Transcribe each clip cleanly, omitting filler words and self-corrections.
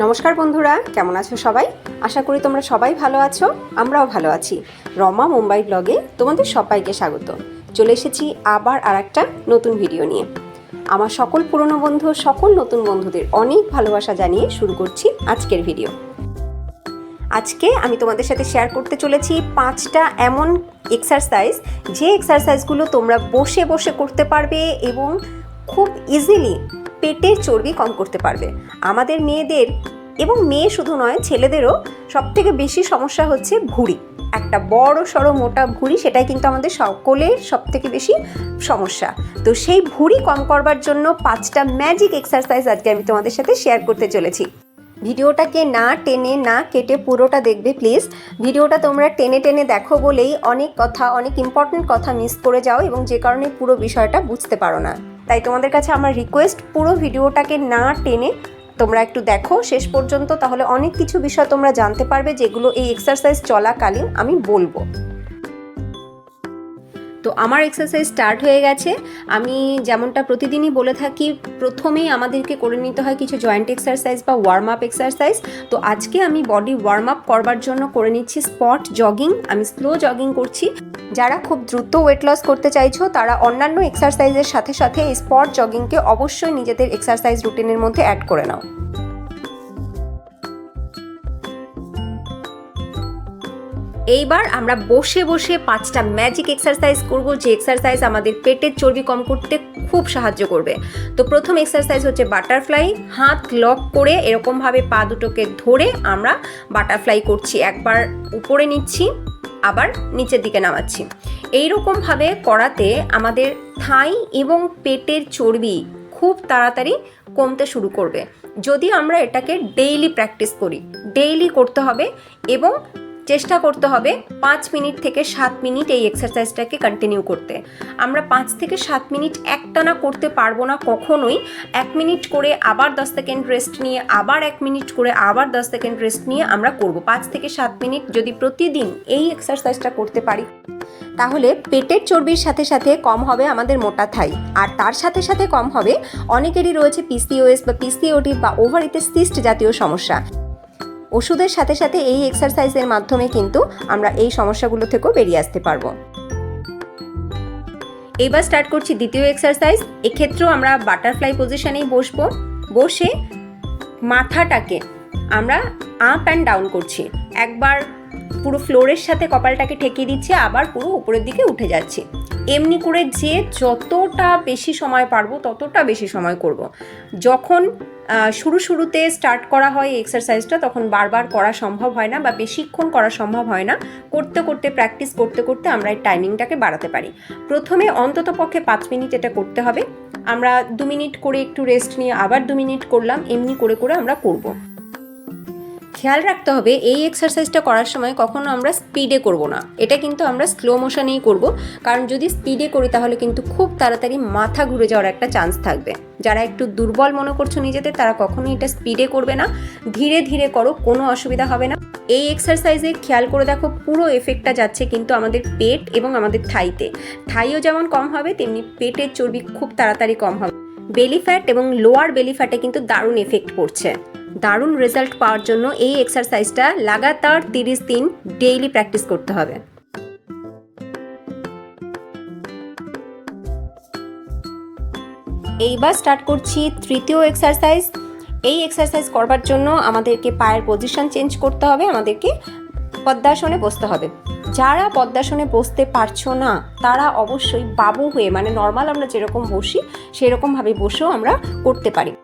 নমস্কার বন্ধুরা, কেমন আছো সবাই? আশা করি তোমরা সবাই ভালো আছো, আমরাও ভালো আছি। রমা মুম্বাই ব্লগে তোমাদের সবাইকে স্বাগত। চলে এসেছি আবার আরেকটা নতুন ভিডিও নিয়ে। আমার সকল পুরনো বন্ধু, সকল নতুন বন্ধুদের অনেক ভালোবাসা জানিয়ে শুরু করছি আজকের ভিডিও। আজকে আমি তোমাদের সাথে শেয়ার করতে চলেছি 5টা এমন এক্সারসাইজ, যে এক্সারসাইজগুলো তোমরা বসে বসে করতে পারবে এবং খুব ইজিলি পেটের চর্বি কম করতে পারবে। আমাদের মেয়েদের, এবং মেয়ে শুধু নয় ছেলেদেরও সবথেকে বেশি সমস্যা হচ্ছে ভুঁড়ি, একটা বড় সড়ো মোটা ভুঁড়ি, সেটাই কিন্তু আমাদের সকলের সবথেকে বেশি সমস্যা। তো সেই ভুঁড়ি কম করবার জন্য 5টা ম্যাজিক এক্সারসাইজ আজকে আমি তোমাদের সাথে শেয়ার করতে চলেছি। ভিডিওটাকে না টেনে না কেটে পুরোটা দেখবে প্লিজ। ভিডিওটা তোমরা টেনে টেনে দেখো বলেই অনেক কথা, অনেক ইম্পর্টেন্ট কথা মিস করে যাও এবং যে কারণে পুরো বিষয়টা বুঝতে পারো না। তাই তোমাদের কাছে আমার রিকোয়েস্ট, পুরো ভিডিওটাকে না টেনে তোমরা একটু দেখো শেষ পর্যন্ত, তাহলে অনেক কিছু বিষয় তোমরা জানতে পারবে যেগুলো এই এক্সারসাইজ চলাকালীন আমি বলবো। তো আমার এক্সারসাইজ স্টার্ট হয়ে গেছে। আমি যেমনটা প্রতিদিনই বলে থাকি, প্রথমেই আমাদেরকে করে নিতে হয় কিছু জয়েন্ট এক্সারসাইজ বা ওয়ার্ম আপ এক্সারসাইজ। তো আজকে আমি বডি ওয়ার্ম আপ করবার জন্য করে নিচ্ছি স্পট জগিং। আমি স্লো জগিং করছি। যারা খুব দ্রুত ওয়েট লস করতে চাইছো তারা অন্যান্য এক্সারসাইজের সাথে সাথে এই স্পট জগিংকে অবশ্যই নিজেদের এক্সারসাইজ রুটিনের মধ্যে অ্যাড করে নাও। এইবার আমরা বসে বসে 5টা ম্যাজিক এক্সারসাইজ করব, যে এক্সারসাইজ আমাদের পেটের চর্বি কম করতে খুব সাহায্য করবে। তো প্রথম এক্সারসাইজ হচ্ছে বাটারফ্লাই। হাত লক করে এরকমভাবে পা দুটোকে ধরে আমরা বাটারফ্লাই করছি। একবার উপরে নিচ্ছি, আবার নিচের দিকে নামাচ্ছি। এইরকমভাবে করাতে আমাদের থাই এবং পেটের চর্বি খুব তাড়াতাড়ি কমতে শুরু করবে। যদি আমরা এটাকে ডেইলি প্র্যাকটিস করি, ডেইলি করতে হবে এবং চেষ্টা করতে হবে 5 মিনিট থেকে 7 মিনিট এই এক্সারসাইজটাকে কন্টিনিউ করতে। আমরা 5 থেকে 7 মিনিট একটানা করতে পারবো না কখনোই। 1 মিনিট করে আবার 10 সেকেন্ড রেস্ট নিয়ে, আবার 1 মিনিট করে আবার 10 সেকেন্ড রেস্ট নিয়ে আমরা করব। 5 থেকে 7 মিনিট যদি প্রতিদিন এই এক্সারসাইজটা করতে পারি, তাহলে পেটের চর্বির সাথে সাথে কম হবে আমাদের মোটা থাই, আর তার সাথে সাথে কম হবে অনেকেরই রয়েছে পিসিওএস বা পিসিওডি বা ওভারিতে সিস্ট জাতীয় সমস্যা। ওষুধের সাথে সাথে এই এক্সারসাইজের মাধ্যমে কিন্তু আমরা এই সমস্যাগুলো থেকেও বেরিয়ে আসতে পারবো। এবার স্টার্ট করছি দ্বিতীয় এক্সারসাইজ। এক্ষেত্রেও আমরা বাটারফ্লাই পজিশনেই বসবো। বসে মাথাটাকে আমরা আপ অ্যান্ড ডাউন করছি। একবার পুরো ফ্লোরের সাথে কপালটাকে ঠেকিয়ে দিচ্ছি, আবার পুরো উপরের দিকে উঠে যাচ্ছি। এমনি করে যে যতটা বেশি সময় পারবো ততটা বেশি সময় করব। যখন শুরুতে স্টার্ট করা হয় এই এক্সারসাইজটা, তখন বারবার করা সম্ভব হয় না বা বেশিক্ষণ করা সম্ভব হয় না। করতে করতে প্র্যাকটিস করতে করতে আমরা এই টাইমিংটাকে বাড়াতে পারি। প্রথমে অন্তত পক্ষে 5 মিনিট এটা করতে হবে। আমরা 2 মিনিট করে একটু রেস্ট নিয়ে আবার 2 মিনিট করলাম, এমনি করে করে আমরা করব। খেয়াল রাখতে হবে এই এক্সারসাইজটা করার সময় কখনো আমরা স্পিডে করব না। এটা কিন্তু আমরা স্লো মোশনেই করব, কারণ যদি স্পিডে করি তাহলে কিন্তু খুব তাড়াতাড়ি মাথা ঘুরে যাওয়ার একটা চান্স থাকবে। যারা একটু দুর্বল মনে করছো নিজেদের, তারা কখনোই এটা স্পিডে করবে না, ধীরে ধীরে করো, কোনো অসুবিধা হবে না। এই এক্সারসাইজে খেয়াল করে দেখো পুরো এফেক্টটা যাচ্ছে কিন্তু আমাদের পেট এবং আমাদের থাইতে। থাইও যেমন কম হবে, তেমনি পেটের চর্বি খুব তাড়াতাড়ি কম হবে। বেলি ফ্যাট এবং লোয়ার বেলি ফ্যাটে কিন্তু দারুণ এফেক্ট পড়ছে। দারুণ রেজাল্ট পাওয়ার জন্য এই এক্সারসাইজটা লাগাতার 30 দিন ডেইলি প্র্যাকটিস করতে হবে। এইবার স্টার্ট করছি তৃতীয় এক্সারসাইজ। এই এক্সারসাইজ করবার জন্য আমাদেরকে পায়ের পজিশন চেঞ্জ করতে হবে, আমাদেরকে পদ্মাসনে বসতে হবে। যারা পদ্মাসনে বসতে পারছো না তারা অবশ্যই বাবু হয়ে, মানে নর্মাল আমরা যেরকম বসি সেরকমভাবে বসেও আমরা করতে পারি।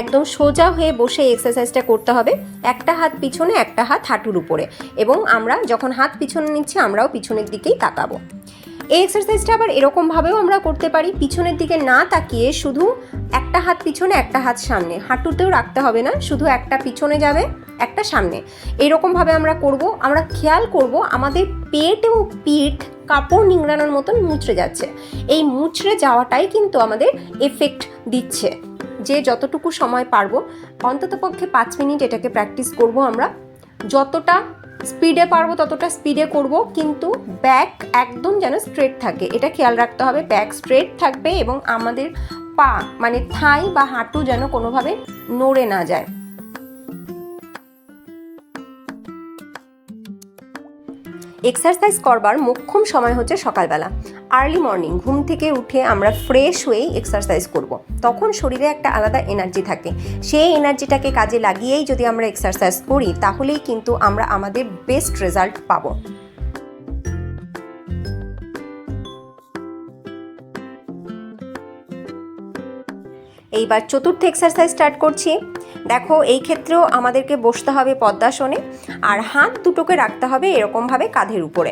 একদম সোজা হয়ে বসে এই এক্সারসাইজটা করতে হবে। একটা হাত পিছনে, একটা হাত হাঁটুর উপরে, এবং আমরা যখন হাত পিছনে নিচ্ছি আমরাও পিছনের দিকেই তাকাবো। এই এক্সারসাইজটা আবার এরকমভাবেও আমরা করতে পারি, পিছনের দিকে না তাকিয়ে শুধু একটা হাত পিছনে একটা হাত সামনে, হাঁটুতেও রাখতে হবে না, শুধু একটা পিছনে যাবে একটা সামনে। এইরকমভাবে আমরা করব। আমরা খেয়াল করব আমাদের পেট এবং পিঠ কাপড় নিংড়ানোর মতন মুচড়ে যাচ্ছে। এই মুচড়ে যাওয়াটাই কিন্তু আমাদের এফেক্ট দিচ্ছে। যে যতটুকু সময় পারবো অন্ততপক্ষে 5 মিনিট এটাকে প্র্যাকটিস করব। আমরা যতটা স্পিডে পারবো ততটা স্পিডে করব, কিন্তু ব্যাক একদম যেন স্ট্রেট থাকে এটা খেয়াল রাখতে হবে। ব্যাক স্ট্রেট থাকবে এবং আমাদের পা মানে থাই বা হাঁটু যেন কোনোভাবে নড়ে না যায়। এক্সারসাইজ করবার মোক্ষম সময় হচ্ছে সকালবেলা। আর্লি মর্নিং ঘুম থেকে উঠে আমরা ফ্রেশ হয়েই এক্সারসাইজ করব। তখন শরীরে একটা আলাদা এনার্জি থাকে, সেই এনার্জিটাকে কাজে লাগিয়েই যদি আমরা এক্সারসাইজ করি তাহলেই কিন্তু আমরা আমাদের বেস্ট রেজাল্ট পাবো। এইবার চতুর্থ এক্সারসাইজ স্টার্ট করছি। দেখো, এই ক্ষেত্রেও আমাদেরকে বসতে হবে পদ্মাসনে, আর হাত দুটোকে রাখতে হবে এরকমভাবে কাঁধের উপরে।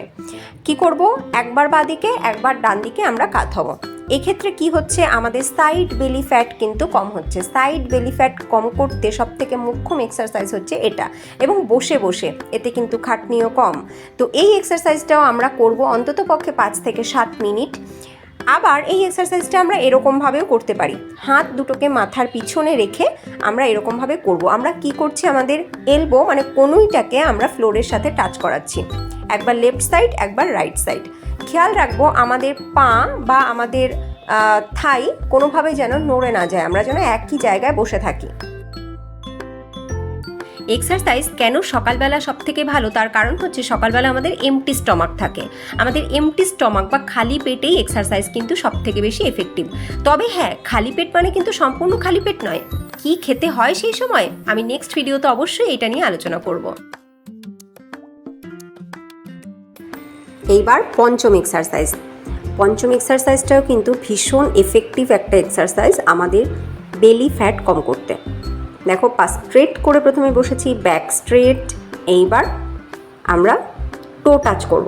কি করব, একবার বাঁ দিকে একবার ডান দিকে আমরা কাত হব। এক্ষেত্রে কি হচ্ছে, আমাদের সাইড বেলি ফ্যাট কিন্তু কম হচ্ছে। সাইড বেলি ফ্যাট কম করতে সবথেকে মুখ্যম এক্সারসাইজ হচ্ছে এটা, এবং বসে বসে, এতে কিন্তু খাটনিও কম। তো এই এক্সারসাইজটাও আমরা করব অন্তত পক্ষে 5 থেকে 7 মিনিট। আবার এই এক্সারসাইজটা আমরা এরকমভাবেও করতে পারি, হাত দুটোকে মাথার পিছনে রেখে আমরা এরকমভাবে করব। আমরা কি করছি, আমাদের এলবো মানে কনুইটাকে আমরা ফ্লোরের সাথে টাচ করাচ্ছি, একবার লেফট সাইড একবার রাইট সাইড। খেয়াল রাখবো আমাদের পা বা আমাদের থাই কোনোভাবে যেন নড়ে না যায়, আমরা যেন একই জায়গায় বসে থাকি। এক্সারসাইজ কেন সকালবেলা সব থেকে ভালো, তার কারণ হচ্ছে সকালবেলা আমাদের এমটি স্টমাক থাকে। আমাদের এমটি স্টমাক বা খালি পেটেই এক্সারসাইজ কিন্তু সব থেকে বেশি এফেক্টিভ। তবে হ্যাঁ, খালি পেট মানে কিন্তু সম্পূর্ণ খালি পেট নয়। কি খেতে হয় সেই সময় আমি নেক্সট ভিডিওতে অবশ্যই এটা নিয়ে আলোচনা করব। এইবার পঞ্চম এক্সারসাইজ। পঞ্চম এক্সারসাইজটাও কিন্তু ভীষণ এফেক্টিভ একটা এক্সারসাইজ আমাদের বেলি ফ্যাট কম করতে। দেখো, পা স্ট্রেট করে প্রথমে বসেছি, ব্যাক স্ট্রেট। এইবার আমরা টো টাচ করব।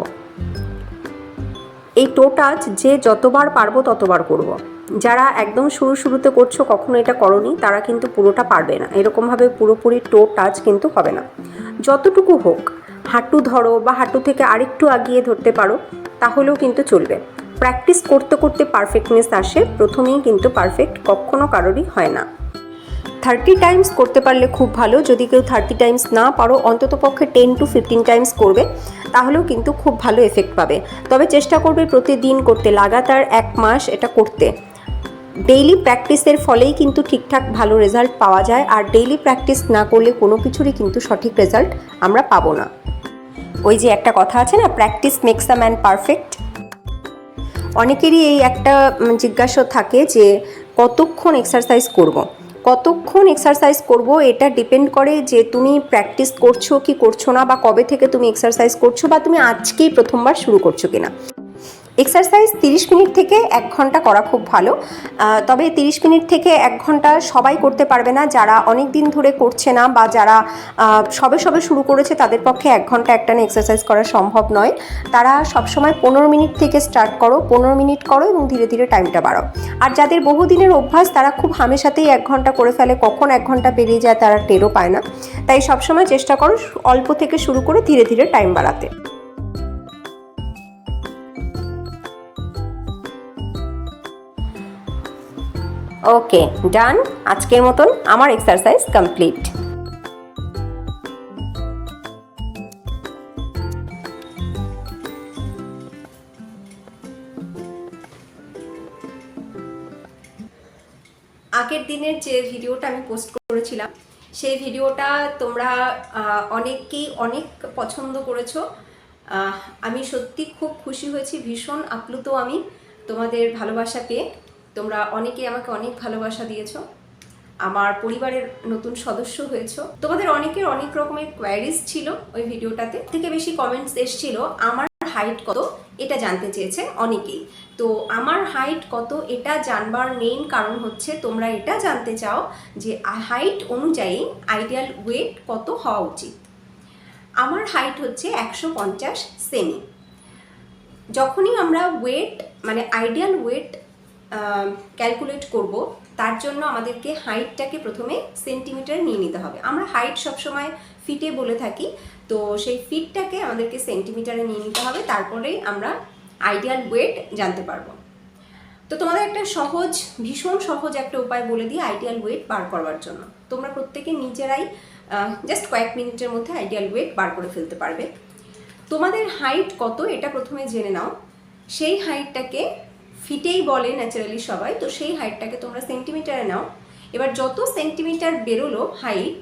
এই টো টাচ যে যতবার পারবো ততবার করব। যারা একদম শুরুতে করছো, কখনো এটা করনি, তারা কিন্তু পুরোটা পারবে না। এরকমভাবে পুরোপুরি টো টাচ কিন্তু হবে না। যতটুকু হোক, হাঁটু ধরো বা হাঁটু থেকে আরেকটু আগিয়ে ধরতে পারো, তাহলেও কিন্তু চলবে। প্র্যাকটিস করতে করতে পারফেক্টনেস আসে, প্রথমেই কিন্তু পারফেক্ট কখনো কারোরই হয় না। 30 টাইমস করতে পারলে খুব ভালো। যদি কেউ 30 টাইমস না পারো, অন্তত পক্ষে 10 to 15 টাইমস করবে, তাহলেও কিন্তু খুব ভালো এফেক্ট পাবে। তবে চেষ্টা করবে প্রতিদিন করতে, লাগাতার 1 মাস এটা করতে। ডেইলি প্র্যাকটিসের ফলেই কিন্তু ঠিকঠাক ভালো রেজাল্ট পাওয়া যায়, আর ডেইলি প্র্যাকটিস না করলে কোনো কিছুরই কিন্তু সঠিক রেজাল্ট আমরা পাবো না। ওই যে একটা কথা আছে না, practice makes a man perfect. অনেকেরই এই একটা জিজ্ঞাসা থাকে যে কতক্ষণ এক্সারসাইজ করব। কতক্ষণ এক্সারসাইজ করব এটা ডিপেন্ড করে যে তুমি প্র্যাকটিস করছো কি করছো না, বা কবে থেকে তুমি এক্সারসাইজ করছো, বা তুমি আজকেই প্রথমবার শুরু করছো কিনা। এক্সারসাইজ 30 মিনিট থেকে 1 ঘন্টা করা খুব ভালো। তবে 30 মিনিট থেকে 1 ঘন্টা সবাই করতে পারবে না। যারা অনেক দিন ধরে করছে না বা যারা সবে শুরু করেছে, তাদের পক্ষে 1 ঘন্টা একটানা এক্সারসাইজ করা সম্ভব নয়। তারা সবসময় 15 মিনিট থেকে স্টার্ট করো, 15 মিনিট করো এবং ধীরে ধীরে টাইমটা বাড়াও। আর যাদের বহুদিনের অভ্যাস, তারা খুব হামেশাতেই 1 ঘন্টা করে ফেলে, কখন 1 ঘন্টা পেরিয়ে যায় তারা টেরও পায় না। তাই সবসময় চেষ্টা করো অল্প থেকে শুরু করে ধীরে ধীরে টাইম বাড়াতে। ওকে, ডান। আজকের মতন আমার এক্সারসাইজ কমপ্লিট। আগের দিনের যে ভিডিওটা আমি পোস্ট করেছিলাম, সেই ভিডিওটা তোমরা অনেকেই অনেক পছন্দ করেছো। আমি সত্যি খুব খুশি হয়েছি, ভীষণ আপ্লুত আমি তোমাদের ভালোবাসা পেয়ে। তোমরা অনেকেই আমাকে অনেক ভালোবাসা দিয়েছো, আমার পরিবারের নতুন সদস্য হয়েছো। তোমাদের অনেকের অনেক রকমের কোয়ারিজ ছিল ওই ভিডিওটাতে। থেকে বেশি কমেন্টস এসেছিল আমার হাইট কত এটা জানতে চেয়েছে অনেকেই। তো আমার হাইট কত এটা জানবার মেইন কারণ হচ্ছে তোমরা এটা জানতে চাও যে হাইট অনুযায়ী আইডিয়াল ওয়েট কত হওয়া উচিত। আমার হাইট হচ্ছে 150 সেমি। যখনই আমরা ওয়েট মানে আইডিয়াল ওয়েট ক্যালকুলেট করব, তার জন্য আমাদেরকে হাইটটাকে প্রথমে সেন্টিমিটারে নিয়ে নিতে হবে। আমরা হাইট সবসময় ফিটে বলে থাকি, তো সেই ফিটটাকে আমাদেরকে সেন্টিমিটারে নিয়ে নিতে হবে, তারপরেই আমরা আইডিয়াল ওয়েট জানতে পারবো। তো তোমাদের একটা সহজ, ভীষণ সহজ একটা উপায় বলে দিই আইডিয়াল ওয়েট বার করবার জন্য। তোমরা প্রত্যেকে নিজেরাই জাস্ট কয়েক মিনিটের মধ্যে আইডিয়াল ওয়েট বার করে ফেলতে পারবে। তোমাদের হাইট কত এটা প্রথমে জেনে নাও। সেই হাইটটাকে ফিটেই বলে ন্যাচারালি সবাই, তো সেই হাইটটাকে তোমরা সেন্টিমিটারে নাও। এবার যত সেন্টিমিটার বেরোলো হাইট,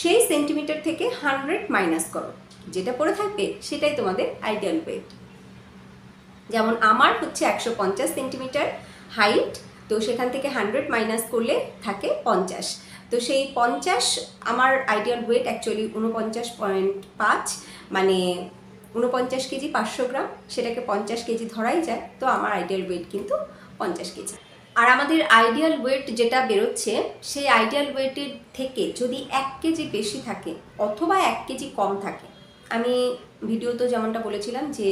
সেই সেন্টিমিটার থেকে 100 মাইনাস করো, যেটা পড়ে থাকবে সেটাই তোমাদের আইডিয়াল ওয়েট। যেমন আমার হচ্ছে 150 সেন্টিমিটার হাইট, তো সেখান থেকে 100 মাইনাস করলে থাকে 50। তো সেই 50 আমার আইডিয়াল ওয়েট অ্যাকচুয়ালি 49.5, মানে 49 কেজি 500 গ্রাম, সেটাকে 50 কেজি ধরাই যায়। তো আমার আইডিয়াল ওয়েট কিন্তু 50 কেজি। আর আমাদের আইডিয়াল ওয়েট যেটা বেরোচ্ছে, সেই আইডিয়াল ওয়েটের থেকে যদি 1 কেজি বেশি থাকে অথবা 1 কেজি কম থাকে, আমি ভিডিওতে যেমনটা বলেছিলাম যে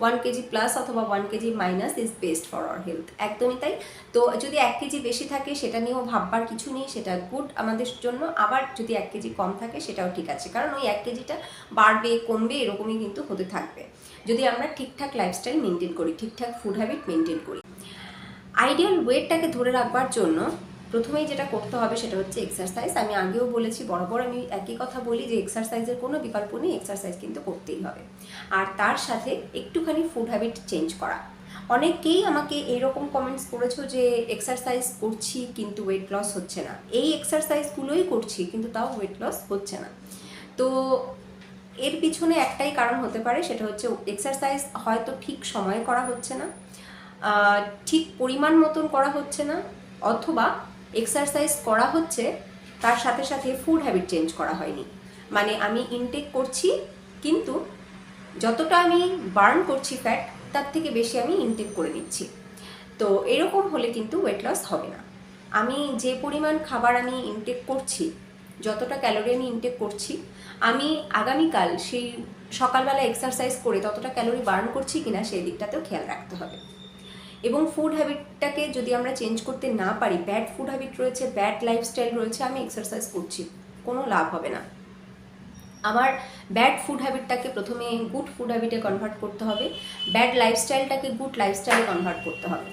1 কেজি প্লাস অথবা 1 KG minus is best for our health, একদমই তাই। তো যদি 1 কেজি বেশি থাকে সেটা নিয়েও ভাববার কিছু নেই, সেটা গুড আমাদের জন্য। আবার যদি 1 কেজি কম থাকে সেটাও ঠিক আছে, কারণ ওই 1 কেজিটা বাড়বে কমবে এরকমই কিন্তু হতে থাকবে যদি আমরা ঠিকঠাক লাইফস্টাইল মেনটেন করি, ঠিকঠাক ফুড হ্যাবিট মেনটেন করি। আইডিয়াল ওয়েটটাকে ধরে রাখবার জন্য প্রথমেই যেটা করতে হবে সেটা হচ্ছে এক্সারসাইজ। আমি আগেও বলেছি, বরাবর আমি একই কথা বলি যে এক্সারসাইজের কোনো বিকল্প নেই, এক্সারসাইজ কিন্তু করতেই হবে। আর তার সাথে একটুখানি ফুড হ্যাবিট চেঞ্জ করা। অনেকেই আমাকে এরকম কমেন্টস করেছো যে এক্সারসাইজ করছি কিন্তু ওয়েট লস হচ্ছে না, এই এক্সারসাইজগুলোই করছি কিন্তু তাও ওয়েট লস হচ্ছে না। তো এর পিছনে একটাই কারণ হতে পারে, সেটা হচ্ছে এক্সারসাইজ হয়তো ঠিক সময়ে করা হচ্ছে না, ঠিক পরিমাণ মতন করা হচ্ছে না, অথবা এক্সারসাইজ করা হচ্ছে তার সাথে সাথে ফুড হ্যাবিট চেঞ্জ করা হয়নি। মানে আমি ইনটেক করছি কিন্তু যতটা আমি বার্ন করছি ফ্যাট তার থেকে বেশি আমি ইনটেক করে নিচ্ছি। তো এরকম হলে কিন্তু ওয়েট লস হবে না। আমি যে পরিমাণ খাবার আমি ইনটেক করছি, যতটা ক্যালোরি আমি ইনটেক করছি, আমি আগামীকাল সেই সকালবেলা এক্সারসাইজ করে ততটা ক্যালোরি বার্ন করছি কিনা সেই দিকটাতেও খেয়াল রাখতে হবে। এবং ফুড হ্যাবিটটাকে যদি আমরা চেঞ্জ করতে না পারি, ব্যাড ফুড হ্যাবিট রয়েছে, ব্যাড লাইফস্টাইল রয়েছে, আমি এক্সারসাইজ করছি, কোনো লাভ হবে না। আমার ব্যাড ফুড হ্যাবিটটাকে প্রথমে গুড ফুড হ্যাবিটে কনভার্ট করতে হবে, ব্যাড লাইফস্টাইলটাকে গুড লাইফস্টাইলে কনভার্ট করতে হবে।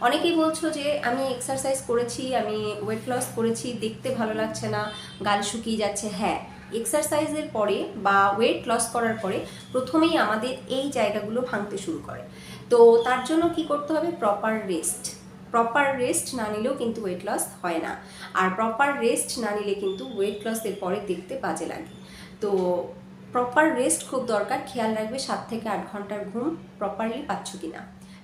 অনেকেই বলছো যে আমি এক্সারসাইজ করেছি, আমি ওয়েট লস করেছি, দেখতে ভালো লাগছে না, গাল শুকিয়ে যাচ্ছে। হ্যাঁ, এক্সারসাইজের পরে বা ওয়েট লস করার পরে প্রথমেই আমাদের এই জায়গাগুলো ভাঙতে শুরু করে। তো তার জন্য কি করতে হবে? প্রপার রেস্ট না নিলেও কিন্তু ওয়েট লস হয় না, আর প্রপার রেস্ট না নিলে কিন্তু ওয়েট লসের পরে দেখতে বাজে লাগে। তো প্রপার রেস্ট খুব দরকার। খেয়াল রাখবে 7 থেকে 8 ঘন্টার ঘুম প্রপারলি পাচ্ছ কিনা।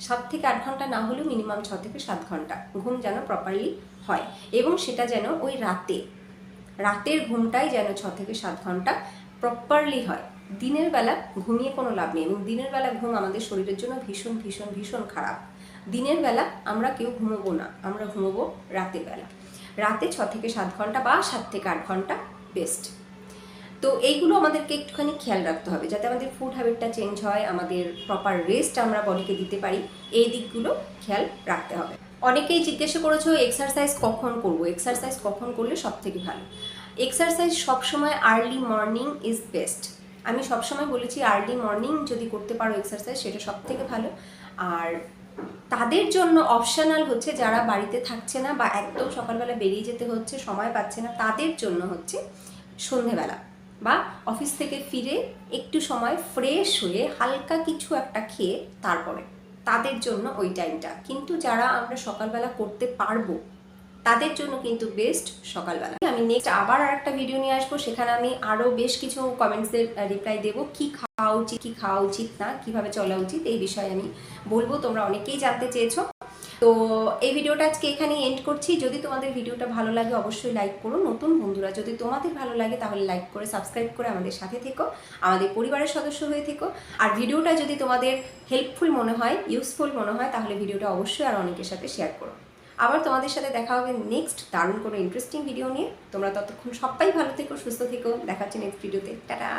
7 থেকে 8 ঘন্টা না হলেও মিনিমাম 6 থেকে 7 ঘন্টা ঘুম যেন প্রপারলি হয়, এবং সেটা যেন ওই রাতের ঘুমটাই যেন 6 থেকে 7 ঘন্টা প্রপারলি হয়। দিনের বেলা ঘুমিয়ে কোনো লাভ নেই, এবং দিনের বেলা ঘুম আমাদের শরীরের জন্য ভীষণ ভীষণ ভীষণ খারাপ। দিনের বেলা আমরা কেউ ঘুমোবো না, আমরা ঘুমোবো রাতের বেলা। রাতে 6 থেকে 7 ঘন্টা বা 7 থেকে 8 ঘন্টা বেস্ট। তো এইগুলো আমাদেরকে একটুখানি খেয়াল রাখতে হবে যাতে আমাদের ফুড হ্যাবিটটা চেঞ্জ হয়, আমাদের প্রপার রেস্ট আমরা বডিকে দিতে পারি, এই দিকগুলো খেয়াল রাখতে হবে। অনেকেই জিজ্ঞাসা করেছো এক্সারসাইজ কখন করব, এক্সারসাইজ কখন করলে সব থেকে ভালো। এক্সারসাইজ সবসময় আর্লি মর্নিং ইজ বেস্ট। আমি সবসময় বলেছি আর্লি মর্নিং যদি করতে পারো এক্সারসাইজ সেটা সব থেকে ভালো। আর তাদের জন্য অপশনাল হচ্ছে যারা বাড়িতে থাকছে না বা একদম সকালবেলা বেরিয়ে যেতে হচ্ছে, সময় পাচ্ছে না, তাদের জন্য হচ্ছে সন্ধেবেলা বা অফিস থেকে ফিরে একটু সময় ফ্রেশ হয়ে হালকা কিছু একটা খেয়ে তারপরে, তাদের জন্য ওই টাইমটা। কিন্তু যারা আমরা সকালবেলা করতে পারবো তাদের জন্য কিন্তু বেস্ট সকালবেলা। আমি নেক্সট আবার আরেকটা ভিডিও নিয়ে আসবো, সেখানে আমি আরও বেশ কিছু কমেন্টসের রিপ্লাই দেবো, কি খাওয়া উচিত কি খাওয়া উচিত না, কিভাবে চলা উচিত, এই বিষয়ে আমি বলবো। তোমরা অনেকেই জানতে চেয়েছো। তো এই ভিডিওটা আজকে এখানেই এন্ড করছি। যদি তোমাদের ভিডিওটা ভালো লাগে অবশ্যই লাইক করো। নতুন বন্ধুরা যদি তোমাদের ভালো লাগে তাহলে লাইক করে সাবস্ক্রাইব করে আমাদের সাথে থেকো, আমাদের পরিবারের সদস্য হয়ে থেকো। আর ভিডিওটা যদি তোমাদের হেল্পফুল মনে হয়, ইউজফুল মনে হয়, তাহলে ভিডিওটা অবশ্যই আর অনেকের সাথে শেয়ার করো। আবার তোমাদের সাথে দেখা হবে নেক্সট দারুণ কোনো ইন্টারেস্টিং ভিডিও নিয়ে। তোমরা ততক্ষণ সবাই ভালো থেকো, সুস্থ থেকো। দেখা হচ্ছে নেক্সট ভিডিওতে। টাটা।